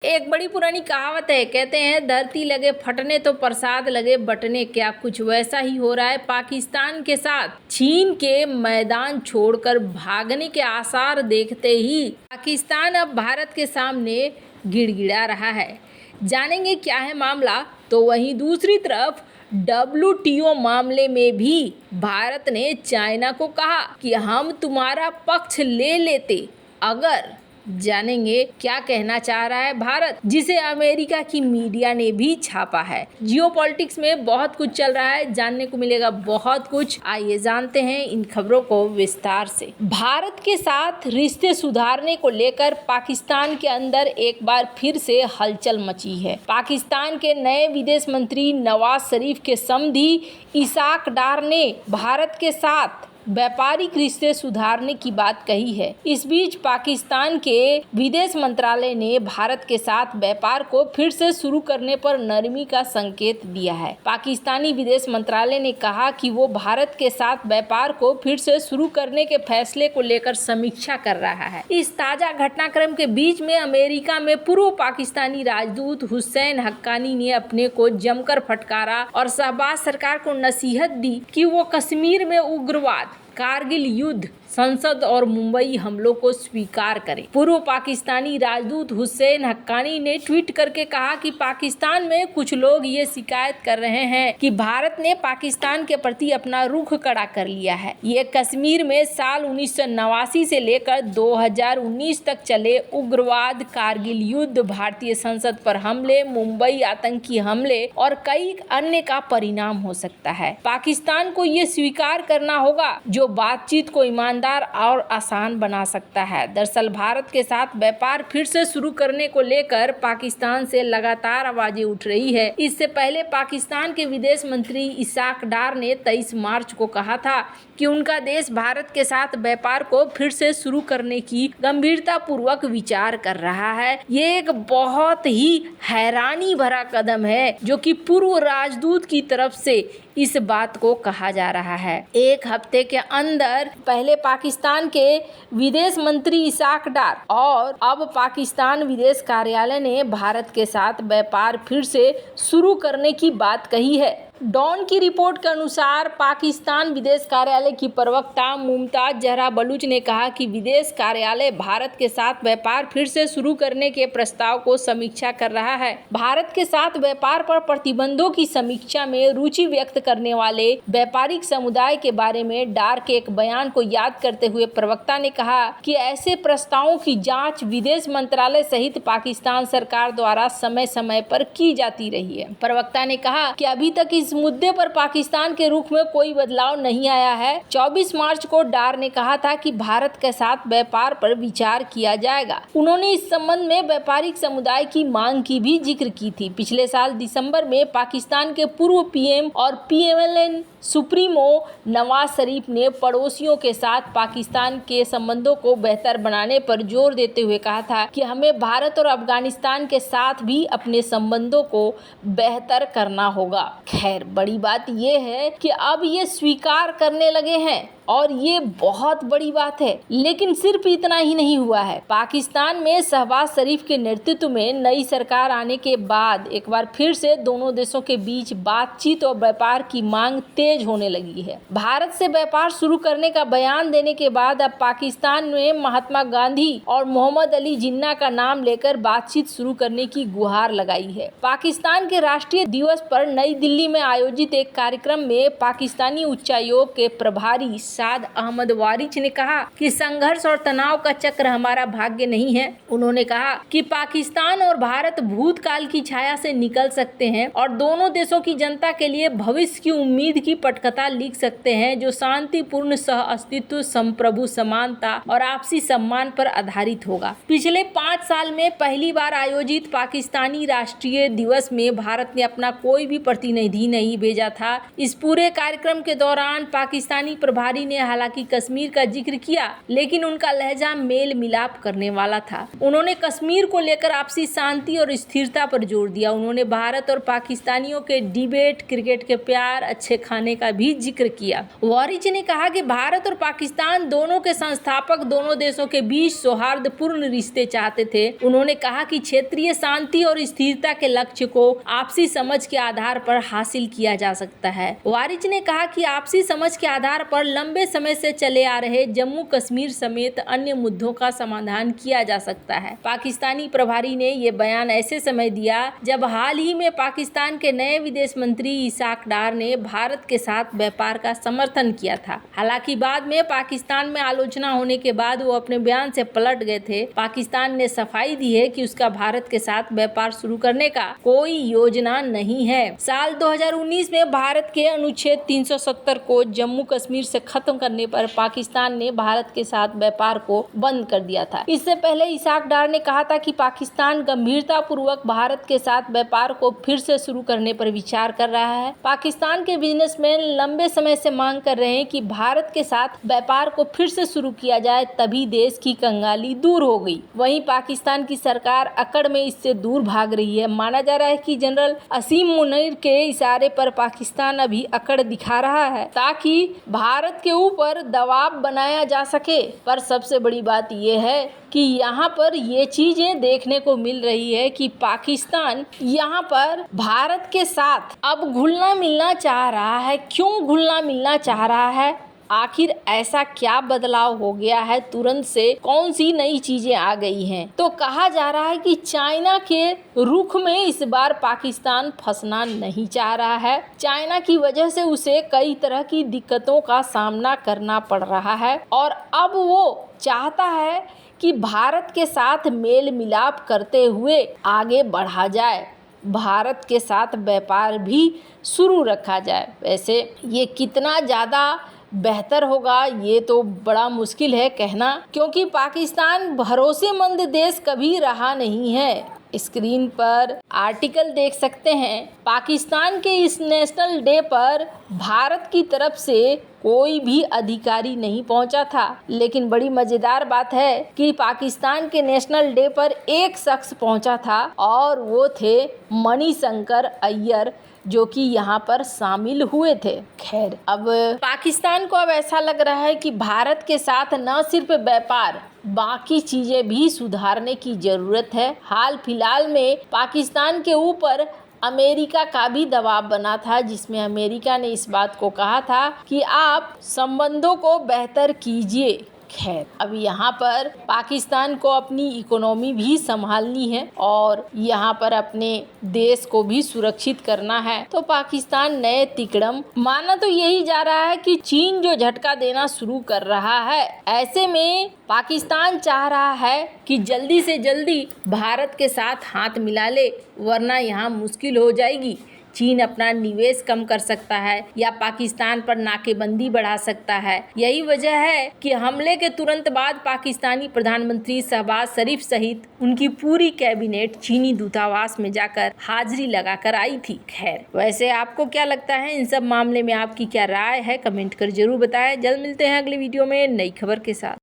एक बड़ी पुरानी कहावत है, कहते हैं धरती लगे फटने तो प्रसाद लगे बटने। क्या कुछ वैसा ही हो रहा है पाकिस्तान के साथ। चीन के मैदान छोड़कर भागने के आसार देखते ही पाकिस्तान अब भारत के सामने गिड़गिड़ा रहा है। जानेंगे क्या है मामला। तो वहीं दूसरी तरफ WTO मामले में भी भारत ने चाइना को कहा कि हम तुम्हारा पक्ष ले लेते अगर। जानेंगे क्या कहना चाह रहा है भारत, जिसे अमेरिका की मीडिया ने भी छापा है। जियोपॉलिटिक्स में बहुत कुछ चल रहा है, जानने को मिलेगा बहुत कुछ। आइए जानते हैं इन खबरों को विस्तार से। भारत के साथ रिश्ते सुधारने को लेकर पाकिस्तान के अंदर एक बार फिर से हलचल मची है। पाकिस्तान के नए विदेश मंत्री नवाज शरीफ के समधी इसाक डार ने भारत के साथ व्यापारिक रिश्ते सुधारने की बात कही है। इस बीच पाकिस्तान के विदेश मंत्रालय ने भारत के साथ व्यापार को फिर से शुरू करने पर नरमी का संकेत दिया है। पाकिस्तानी विदेश मंत्रालय ने कहा कि वो भारत के साथ व्यापार को फिर से शुरू करने के फैसले को लेकर समीक्षा कर रहा है। इस ताजा घटनाक्रम के बीच में अमेरिका में पूर्व पाकिस्तानी राजदूत हुसैन हक्कानी ने अपने को जमकर फटकारा और शहबाज सरकार को नसीहत दी कि वो कश्मीर में उग्रवाद, कारगिल युद्ध, संसद और मुंबई हमलों को स्वीकार करें। पूर्व पाकिस्तानी राजदूत हुसैन हक्कानी ने ट्वीट करके कहा कि पाकिस्तान में कुछ लोग ये शिकायत कर रहे हैं कि भारत ने पाकिस्तान के प्रति अपना रुख कड़ा कर लिया है। ये कश्मीर में साल 1989 से लेकर 2019 तक चले उग्रवाद, कारगिल युद्ध, भारतीय संसद पर हमले, मुंबई आतंकी हमले और कई अन्य का परिणाम हो सकता है। पाकिस्तान को ये स्वीकार करना होगा, जो बातचीत को ईमानदार और आसान बना सकता है। दरअसल भारत के साथ व्यापार फिर से शुरू करने को लेकर पाकिस्तान से लगातार आवाजें उठ रही है। इससे पहले पाकिस्तान के विदेश मंत्री इसाक डार ने 23 मार्च को कहा था कि उनका देश भारत के साथ व्यापार को फिर से शुरू करने की गंभीरता पूर्वक विचार कर रहा है। ये एक बहुत ही हैरानी भरा कदम है जो कि पूर्व राजदूत की तरफ से इस बात को कहा जा रहा है। एक हफ्ते के अंदर पहले पाकिस्तान के विदेश मंत्री इसाक डार और अब पाकिस्तान विदेश कार्यालय ने भारत के साथ व्यापार फिर से शुरू करने की बात कही है। डॉन की रिपोर्ट के अनुसार पाकिस्तान विदेश कार्यालय की प्रवक्ता मुमताज जहरा बलूच ने कहा कि विदेश कार्यालय भारत के साथ व्यापार फिर से शुरू करने के प्रस्ताव को समीक्षा कर रहा है। भारत के साथ व्यापार पर प्रतिबंधों की समीक्षा में रुचि व्यक्त करने वाले व्यापारिक समुदाय के बारे में डार के एक बयान को याद करते हुए प्रवक्ता ने कहा कि ऐसे प्रस्तावों की जाँच विदेश मंत्रालय सहित पाकिस्तान सरकार द्वारा समय समय पर की जाती रही है। प्रवक्ता ने कहा कि अभी तक इस मुद्दे पर पाकिस्तान के रुख में कोई बदलाव नहीं आया है। 24 मार्च को डार ने कहा था कि भारत के साथ व्यापार पर विचार किया जाएगा। उन्होंने इस संबंध में व्यापारिक समुदाय की मांग की भी जिक्र की थी। पिछले साल दिसंबर में पाकिस्तान के पूर्व PM और PMLN सुप्रीमो नवाज शरीफ ने पड़ोसियों के साथ पाकिस्तान के संबंधों को बेहतर बनाने पर जोर देते हुए कहा था कि हमें भारत और अफगानिस्तान के साथ भी अपने संबंधों को बेहतर करना होगा। खैर, बड़ी बात यह है कि अब ये स्वीकार करने लगे हैं और ये बहुत बड़ी बात है। लेकिन सिर्फ इतना ही नहीं हुआ है। पाकिस्तान में शहबाज शरीफ के नेतृत्व में नई सरकार आने के बाद एक बार फिर से दोनों देशों के बीच बातचीत और व्यापार की मांग तेज होने लगी है। भारत से व्यापार शुरू करने का बयान देने के बाद अब पाकिस्तान में महात्मा गांधी और मोहम्मद अली जिन्ना का नाम लेकर बातचीत शुरू करने की गुहार लगाई है। पाकिस्तान के राष्ट्रीय दिवस पर नई दिल्ली में आयोजित एक कार्यक्रम में पाकिस्तानी उच्चायोग के प्रभारी साद अहमद वारिच ने कहा कि संघर्ष और तनाव का चक्र हमारा भाग्य नहीं है। उन्होंने कहा कि पाकिस्तान और भारत भूतकाल की छाया से निकल सकते हैं और दोनों देशों की जनता के लिए भविष्य की उम्मीद की पटकथा लिख सकते हैं, जो शांतिपूर्ण सह अस्तित्व, संप्रभु समानता और आपसी सम्मान पर आधारित होगा। पिछले 5 साल में पहली बार आयोजित पाकिस्तानी राष्ट्रीय दिवस में भारत ने अपना कोई भी प्रतिनिधि नहीं भेजा था। इस पूरे कार्यक्रम के दौरान पाकिस्तानी प्रभारी ने हालांकि कश्मीर का जिक्र किया, लेकिन उनका लहजा मेल मिलाप करने वाला था। उन्होंने कश्मीर को लेकर आपसी शांति और स्थिरता पर जोर दिया। उन्होंने भारत और पाकिस्तानियों के डिबेट, क्रिकेट के प्यार, अच्छे खाने का भी जिक्र किया। वारिच ने कहा कि भारत और पाकिस्तान दोनों के संस्थापक दोनों देशों के बीच सौहार्दपूर्ण रिश्ते चाहते थे। उन्होंने कहा कि क्षेत्रीय शांति और स्थिरता के लक्ष्य को आपसी समझ के आधार पर हासिल किया जा सकता है। वारिच ने कहा कि आपसी समझ के आधार पर लंबे समय से चले आ रहे जम्मू कश्मीर समेत अन्य मुद्दों का समाधान किया जा सकता है। पाकिस्तानी प्रभारी ने ये बयान ऐसे समय दिया जब हाल ही में पाकिस्तान के नए विदेश मंत्री इसाक डार ने भारत के साथ व्यापार का समर्थन किया था। हालांकि बाद में पाकिस्तान में आलोचना होने के बाद वो अपने बयान से पलट गए थे। पाकिस्तान ने सफाई दी है कि उसका भारत के साथ व्यापार शुरू करने का कोई योजना नहीं है। साल 2019 में भारत के अनुच्छेद 370 को जम्मू कश्मीर से खत्म करने पर पाकिस्तान ने भारत के साथ व्यापार को बंद कर दिया था। इससे पहले इसाक डार ने कहा था कि पाकिस्तान गंभीरता पूर्वक भारत के साथ व्यापार को फिर से शुरू करने पर विचार कर रहा है। पाकिस्तान के बिजनेसमैन लंबे समय से मांग कर रहे हैं कि भारत के साथ व्यापार को फिर से शुरू किया जाए, तभी देश की कंगाली दूर हो गई। वहीं पाकिस्तान की सरकार अकड़ में इससे दूर भाग रही है। माना जा रहा है कि जनरल असीम मुनीर के इशारे पर पाकिस्तान अभी अकड़ दिखा रहा है ताकि भारत के ऊपर दबाव बनाया जा सके। पर सबसे बड़ी बात यह है कि यहाँ पर ये चीजें देखने को मिल रही है कि पाकिस्तान यहाँ पर भारत के साथ अब घुलना मिलना चाह रहा है। क्यों घुलना मिलना चाह रहा है? आखिर ऐसा क्या बदलाव हो गया है? तुरंत से कौन सी नई चीजें आ गई हैं? तो कहा जा रहा है कि चाइना के रुख में इस बार पाकिस्तान फंसना नहीं चाह रहा है। चाइना की वजह से उसे कई तरह की दिक्कतों का सामना करना पड़ रहा है और अब वो चाहता है कि भारत के साथ मेल मिलाप करते हुए आगे बढ़ा जाए, भारत के साथ व्यापार भी शुरू रखा जाए। वैसे ये कितना ज़्यादा बेहतर होगा ये तो बड़ा मुश्किल है कहना, क्योंकि पाकिस्तान भरोसेमंद देश कभी रहा नहीं है। स्क्रीन पर आर्टिकल देख सकते हैं। पाकिस्तान के इस नेशनल डे पर भारत की तरफ से कोई भी अधिकारी नहीं पहुंचा था, लेकिन बड़ी मजेदार बात है कि पाकिस्तान के नेशनल डे पर एक शख्स पहुंचा था और वो थे मणिशंकर अय्यर, जो कि यहाँ पर शामिल हुए थे। खैर, अब पाकिस्तान को अब ऐसा लग रहा है कि भारत के साथ न सिर्फ व्यापार, बाकी चीजें भी सुधारने की जरूरत है। हाल फिलहाल में पाकिस्तान के ऊपर अमेरिका का भी दबाव बना था, जिसमें अमेरिका ने इस बात को कहा था कि आप संबंधों को बेहतर कीजिए। खैर, अब यहाँ पर पाकिस्तान को अपनी इकोनॉमी भी संभालनी है और यहाँ पर अपने देश को भी सुरक्षित करना है। तो पाकिस्तान नए तिकड़म माना तो यही जा रहा है कि चीन जो झटका देना शुरू कर रहा है, ऐसे में पाकिस्तान चाह रहा है कि जल्दी से जल्दी भारत के साथ हाथ मिला ले, वरना यहाँ मुश्किल हो जाएगी। चीन अपना निवेश कम कर सकता है या पाकिस्तान पर नाकेबंदी बढ़ा सकता है। यही वजह है कि हमले के तुरंत बाद पाकिस्तानी प्रधानमंत्री शहबाज शरीफ सहित उनकी पूरी कैबिनेट चीनी दूतावास में जाकर हाजिरी लगाकर आई थी। खैर, वैसे आपको क्या लगता है इन सब मामले में? आपकी क्या राय है? कमेंट कर जरूर बताएं। जल्द मिलते हैं अगली वीडियो में नई खबर के साथ।